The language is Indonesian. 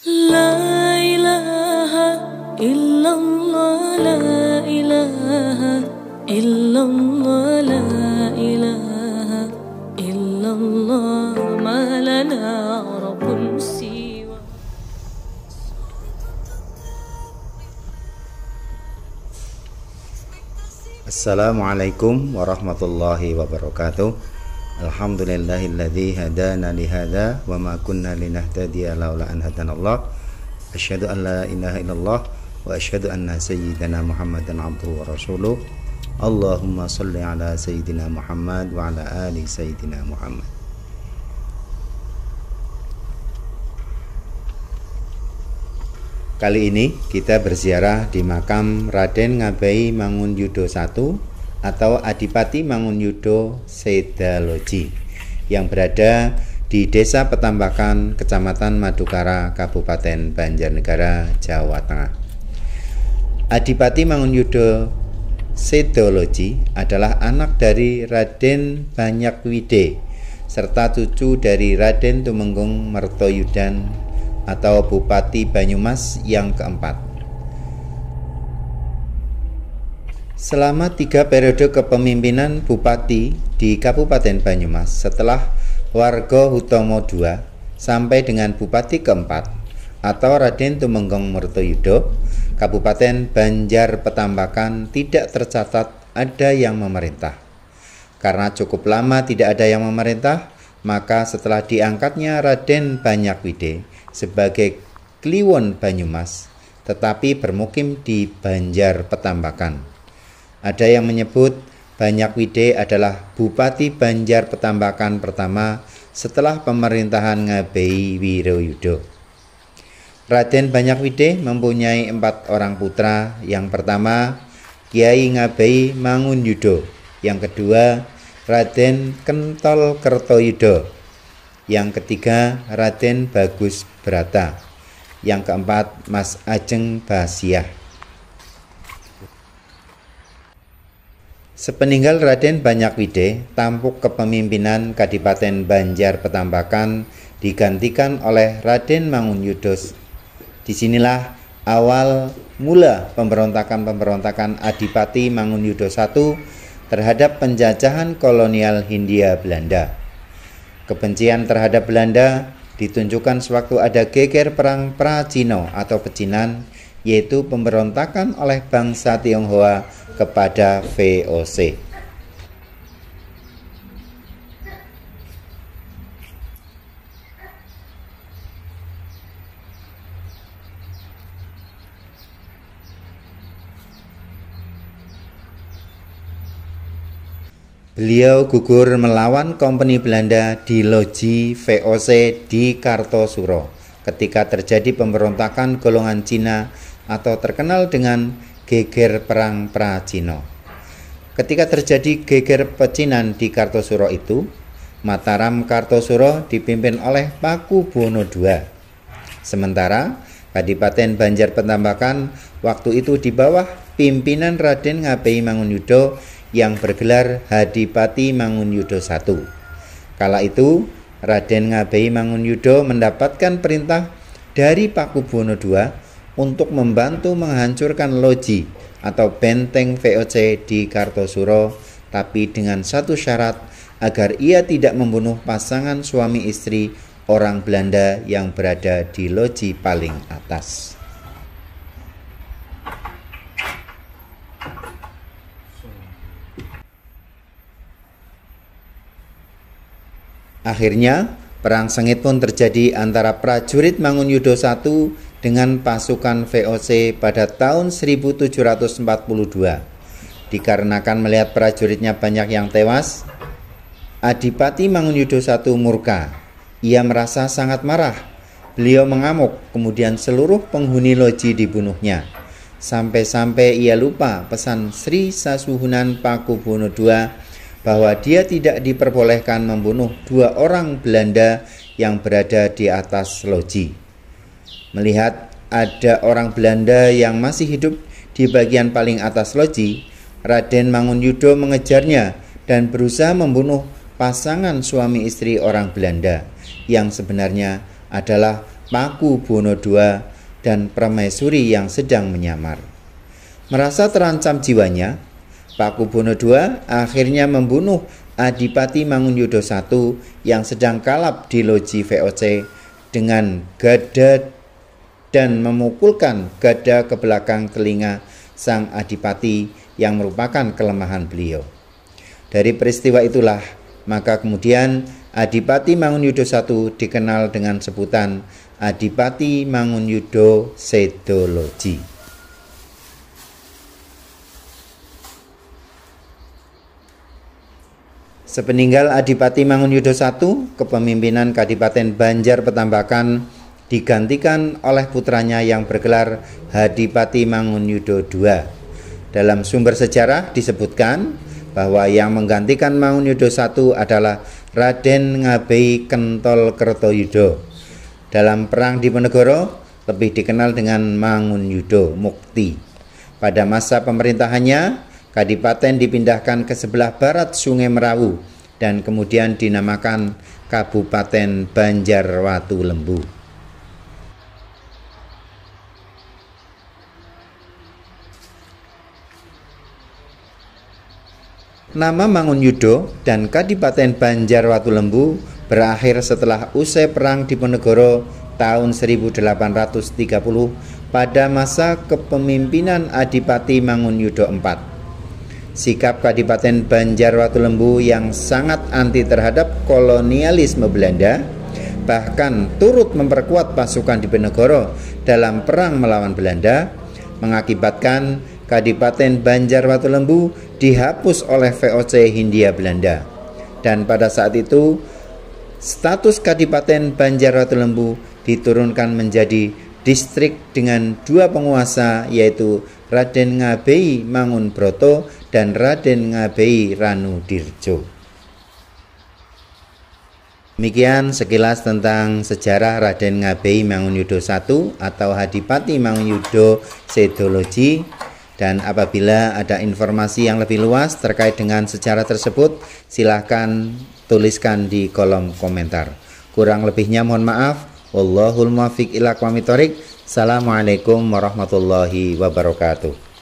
La ilaha illallah, la ilaha illallah, la ilaha illallah, ma lana rabbun siwa. Assalamualaikum warahmatullahi wabarakatuh. Alhamdulillahilladzi hadana lihada wa ma kunna linahtadiya laula an hadanallah. Asyhadu an la ilaha illallah wa asyhadu anna sayyidana Muhammadan abduhu wa rasuluh. Allahumma shalli ala sayyidina Muhammad wa ala ali sayyidina Muhammad. Kali ini kita berziarah di makam Raden Ngabeyi Mangunyuda I atau Adipati Mangunyuda Sedaloji yang berada di Desa Petambakan, Kecamatan Madukara, Kabupaten Banjarnegara, Jawa Tengah. Adipati Mangunyuda Sedaloji adalah anak dari Raden Banyakwide serta cucu dari Raden Tumenggung Mertoyudan atau Bupati Banyumas yang keempat. Selama 3 periode kepemimpinan Bupati di Kabupaten Banyumas setelah Warga Hutomo II sampai dengan Bupati keempat atau Raden Tumenggung Mertoyuda, Kabupaten Banjar Petambakan tidak tercatat ada yang memerintah. Karena cukup lama tidak ada yang memerintah, maka setelah diangkatnya Raden Banyakwide sebagai Kliwon Banyumas, tetapi bermukim di Banjar Petambakan. Ada yang menyebut Banyakwide adalah Bupati Banjar Petambakan pertama setelah pemerintahan Ngabeyi Wiroyuda. Raden Banyakwide mempunyai 4 orang putra. Yang pertama, Kiai Ngabeyi Mangunyuda. Yang kedua, Raden Kentol Kertoyuda. Yang ketiga, Raden Bagus Brata. Yang keempat, Mas Ajeng Basiah. Sepeninggal Raden Banyakwide, tampuk kepemimpinan Kadipaten Banjar Petambakan digantikan oleh Raden Mangunyuda. Disinilah awal mula pemberontakan Adipati Mangunyuda I terhadap penjajahan kolonial Hindia Belanda. Kebencian terhadap Belanda ditunjukkan sewaktu ada geger perang Pra-Cino atau pecinan, yaitu pemberontakan oleh bangsa Tionghoa kepada VOC. Beliau gugur melawan kompeni Belanda di loji VOC di Kartosuro ketika terjadi pemberontakan golongan Cina atau terkenal dengan geger perang Pra-Cino. Ketika terjadi geger pecinan di Kartosuro itu, Mataram Kartosuro dipimpin oleh Pakubuwono II. Sementara Kadipaten Banjar Petambakan waktu itu di bawah pimpinan Raden Ngabeyi Mangunyuda yang bergelar Adipati Mangunyuda I. Kala itu Raden Ngabeyi Mangunyuda mendapatkan perintah dari Pakubuwono II untuk membantu menghancurkan loji atau benteng VOC di Kartosuro, tapi dengan satu syarat, agar ia tidak membunuh pasangan suami istri orang Belanda yang berada di loji paling atas. Akhirnya, perang sengit pun terjadi antara prajurit Mangunyuda I dengan pasukan VOC pada tahun 1742. Dikarenakan melihat prajuritnya banyak yang tewas, Adipati Mangunyuda I murka. Ia merasa sangat marah. Beliau mengamuk, kemudian seluruh penghuni loji dibunuhnya. Sampai-sampai ia lupa pesan Sri Sasuhunan Pakubuwono II bahwa dia tidak diperbolehkan membunuh 2 orang Belanda yang berada di atas loji. Melihat ada orang Belanda yang masih hidup di bagian paling atas loji, Raden Mangunyuda mengejarnya dan berusaha membunuh pasangan suami istri orang Belanda yang sebenarnya adalah Pakubono II, dan permaisuri yang sedang menyamar. Merasa terancam jiwanya, Pakubono II akhirnya membunuh Adipati Mangunyudo I yang sedang kalap di loji VOC dengan gada dan memukulkan gada ke belakang telinga sang adipati yang merupakan kelemahan beliau. Dari peristiwa itulah maka kemudian Adipati Mangunyudo I dikenal dengan sebutan Adipati Mangunyudo Sedoloji. Sepeninggal Adipati Mangunyudo I, kepemimpinan Kadipaten Banjar Petambakan digantikan oleh putranya yang bergelar Hadipati Mangunyudo II. Dalam sumber sejarah disebutkan bahwa yang menggantikan Mangunyudo I adalah Raden Ngabei Kentol Kertoyudo. Dalam perang Diponegoro lebih dikenal dengan Mangunyudo Mukti. Pada masa pemerintahannya, Kadipaten dipindahkan ke sebelah barat Sungai Merawu dan kemudian dinamakan Kabupaten Banjarwatulembu. Nama Mangunyudo dan Kadipaten Banjarwatulembu berakhir setelah usai Perang Diponegoro tahun 1830 pada masa kepemimpinan Adipati Mangunyudo IV. Sikap Kadipaten Banjarwatulembu yang sangat anti terhadap kolonialisme Belanda, bahkan turut memperkuat pasukan Diponegoro dalam perang melawan Belanda, mengakibatkan Kadipaten Banjarwatulembu dihapus oleh VOC Hindia Belanda. Dan pada saat itu, status Kadipaten Banjarwatulembu diturunkan menjadi distrik dengan dua penguasa, yaitu Raden Ngabei Mangunbroto dan Raden Ngabei Ranudirjo. Demikian sekilas tentang sejarah Raden Ngabei Mangunyudo I atau Hadipati Mangunyudo Sedoloji. Dan apabila ada informasi yang lebih luas terkait dengan sejarah tersebut, silahkan tuliskan di kolom komentar. Kurang lebihnya mohon maaf. Wallahul muwaffiq ila aqwamit thoriq. Assalamualaikum warahmatullahi wabarakatuh.